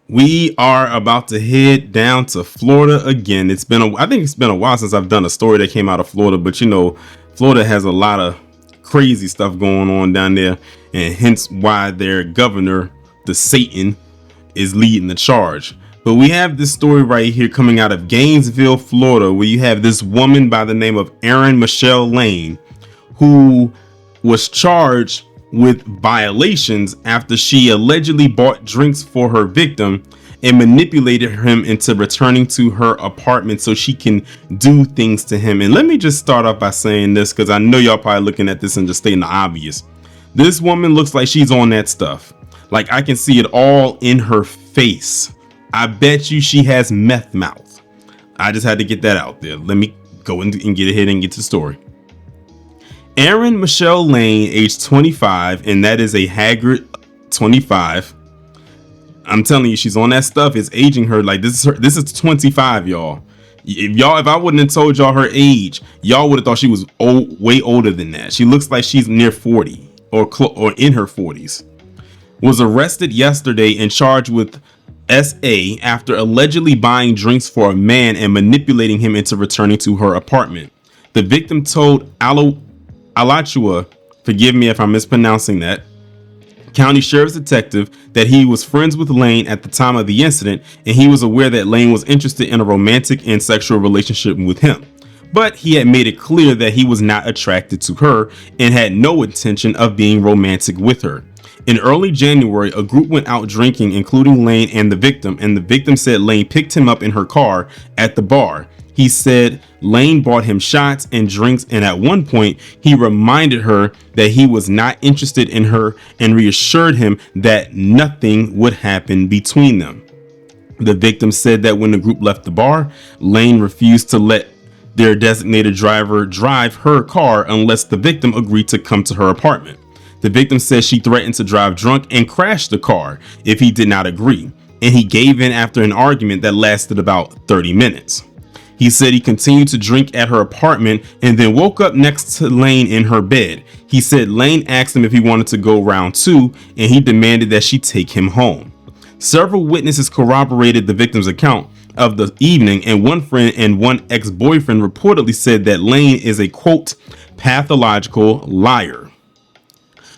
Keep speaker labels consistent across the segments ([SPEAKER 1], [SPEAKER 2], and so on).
[SPEAKER 1] We are about to head down to Florida again. I think it's been a while since I've done a story that came out of Florida, but you know, Florida has a lot of crazy stuff going on down there, and hence why their governor, the Satan, is leading the charge. But we have this story right here coming out of Gainesville, Florida, where you have this woman by the name of Eryn Michelle Lane, who was charged with violations after she allegedly bought drinks for her victim and manipulated him into returning to her apartment so she can do things to him. And let me just start off by saying this, because I know y'all probably looking at this and just stating the obvious. This woman looks like she's on that stuff. Like, I can see it all in her face. I bet you she has meth mouth. I just had to get that out there. Let me go and get ahead and get to the story. Eryn Michelle Lane, age 25, and that is a haggard 25. I'm telling you, she's on that stuff. It's aging her. Like, this is 25, y'all. If I wouldn't have told y'all her age, y'all would have thought she was way older than that. She looks like she's near 40 or in her 40s. Was arrested yesterday and charged with SA after allegedly buying drinks for a man and manipulating him into returning to her apartment. The victim told Alachua, forgive me if I'm mispronouncing that, County Sheriff's Detective, that he was friends with Lane at the time of the incident, and he was aware that Lane was interested in a romantic and sexual relationship with him. But he had made it clear that he was not attracted to her and had no intention of being romantic with her. In early January, a group went out drinking, including Lane and the victim said Lane picked him up in her car at the bar. He said Lane bought him shots and drinks, and at one point he reminded her that he was not interested in her and reassured him that nothing would happen between them. The victim said that when the group left the bar, Lane refused to let their designated driver drive her car unless the victim agreed to come to her apartment. The victim says she threatened to drive drunk and crash the car if he did not agree, and he gave in after an argument that lasted about 30 minutes. He said he continued to drink at her apartment and then woke up next to Lane in her bed. He said Lane asked him if he wanted to go round two, and he demanded that she take him home. Several witnesses corroborated the victim's account of the evening, and one friend and one ex-boyfriend reportedly said that Lane is a, quote, pathological liar.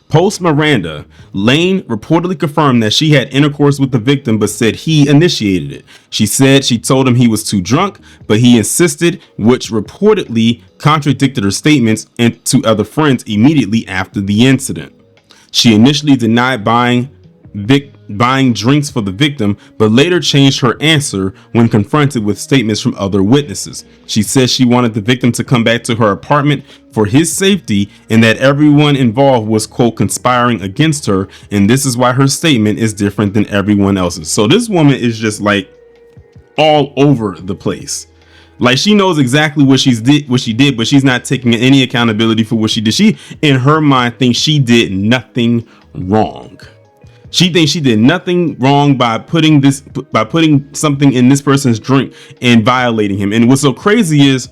[SPEAKER 1] Post Miranda, Lane reportedly confirmed that she had intercourse with the victim but said he initiated it. She said she told him he was too drunk, but he insisted, which reportedly contradicted her statements and to other friends immediately after the incident. She initially denied buying drinks for the victim, but later changed her answer when confronted with statements from other witnesses. She says she wanted the victim to come back to her apartment for his safety and that everyone involved was, quote, conspiring against her, and this is why her statement is different than everyone else's. So this woman is just like all over the place. Like, she knows exactly what she did, but she's not taking any accountability for what she did. She, in her mind, thinks she did nothing wrong. She thinks she did nothing wrong by putting something in this person's drink and violating him. And what's so crazy is,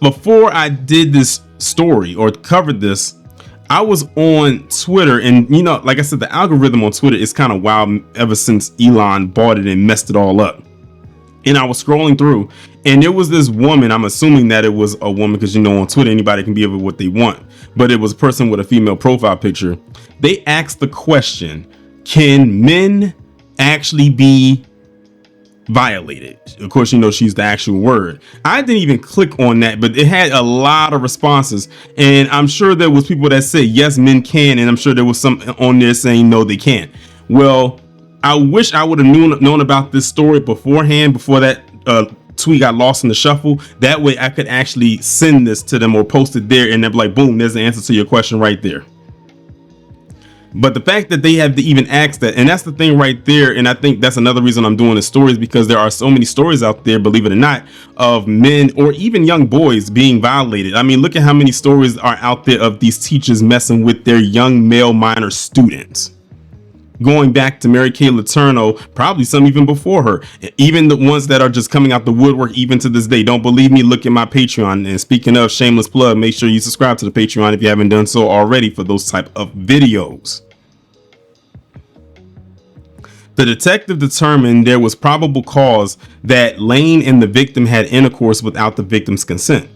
[SPEAKER 1] before I did this story or covered this, I was on Twitter, and you know, like I said, the algorithm on Twitter is kind of wild ever since Elon bought it and messed it all up. And I was scrolling through, and there was this woman. I'm assuming that it was a woman because, you know, on Twitter anybody can be of what they want, but it was a person with a female profile picture. They asked the question, can men actually be violated? Of course, you know, she's the actual word. I didn't even click on that, but it had a lot of responses, and I'm sure there was people that said yes, men can, and I'm sure there was some on there saying no, they can't. Well, I wish I would have known about this story beforehand, before that tweet got lost in the shuffle. That way I could actually send this to them or post it there, and they're like, boom, there's the answer to your question right there. But the fact that they have to even ask that, and that's the thing right there, and I think that's another reason I'm doing this story, is because there are so many stories out there, believe it or not, of men or even young boys being violated. I mean, look at how many stories are out there of these teachers messing with their young male minor students. Going back to Mary Kay Letourneau, probably some even before her, even the ones that are just coming out the woodwork even to this day. Don't believe me? Look at my Patreon. And speaking of shameless plug, make sure you subscribe to the Patreon if you haven't done so already for those type of videos. The detective determined there was probable cause that Lane and the victim had intercourse without the victim's consent,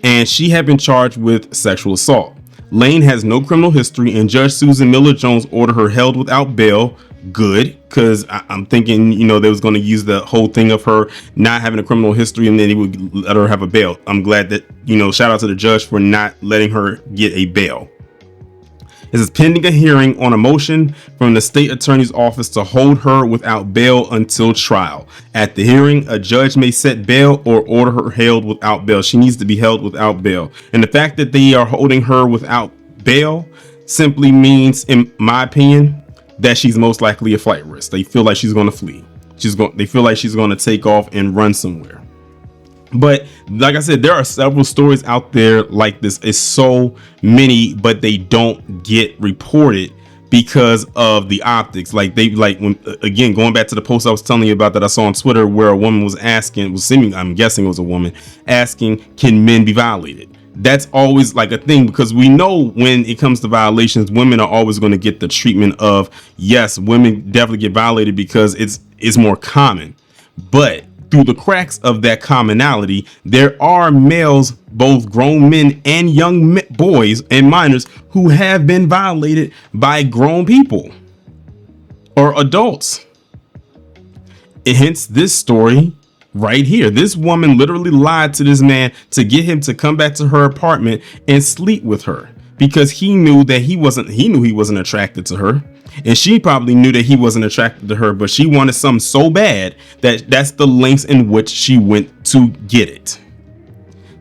[SPEAKER 1] and she had been charged with sexual assault. Lane has no criminal history, and Judge Susan Miller Jones ordered her held without bail. Good, because I'm thinking, they was going to use the whole thing of her not having a criminal history and then he would let her have a bail. I'm glad that, shout out to the judge for not letting her get a bail. This is pending a hearing on a motion from the state attorney's office to hold her without bail until trial. At the hearing, a judge may set bail or order her held without bail. She needs to be held without bail. And the fact that they are holding her without bail simply means, in my opinion, that she's most likely a flight risk. They feel like she's going to flee. They feel like she's going to take off and run somewhere. But like I said, there are several stories out there like this. It's so many, but they don't get reported because of the optics. When again, going back to the post I was telling you about that I saw on Twitter, where a woman was asking, I'm guessing it was a woman asking, can men be violated? That's always like a thing, because we know when it comes to violations, women are always going to get the treatment of, yes, women definitely get violated because it's more common. But through the cracks of that commonality, there are males, both grown men and young boys and minors, who have been violated by grown people or adults. And hence this story right here. This woman literally lied to this man to get him to come back to her apartment and sleep with her, because he knew he wasn't attracted to her. And she probably knew that he wasn't attracted to her, but she wanted something so bad that that's the lengths in which she went to get it.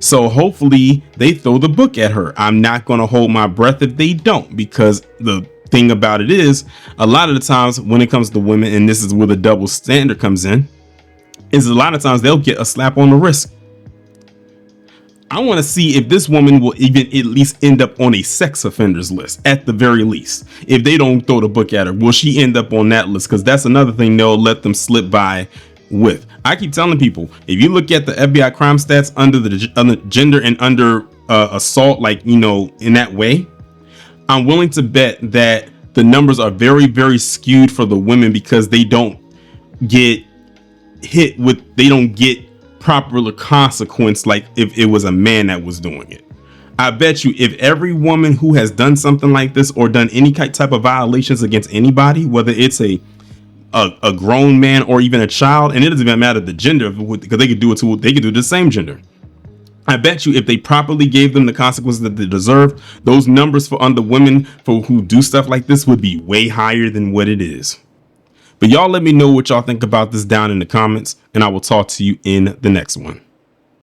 [SPEAKER 1] So hopefully they throw the book at her. I'm not going to hold my breath if they don't, because the thing about it is, a lot of the times when it comes to women, and this is where the double standard comes in, is a lot of times they'll get a slap on the wrist. I want to see if this woman will even at least end up on a sex offenders list, at the very least. If they don't throw the book at her, will she end up on that list? Because that's another thing they'll let them slip by with. I keep telling people, if you look at the FBI crime stats under the gender and under assault, in that way, I'm willing to bet that the numbers are very, very skewed for the women, because they don't get they don't get proper consequence like if it was a man that was doing it. I bet you if every woman who has done something like this or done any type of violations against anybody, whether it's a grown man or even a child, and it doesn't even matter the gender, because they could do the same gender. I bet you if they properly gave them the consequences that they deserve, those numbers for under women who do stuff like this would be way higher than what it is. But y'all let me know what y'all think about this down in the comments, and I will talk to you in the next one.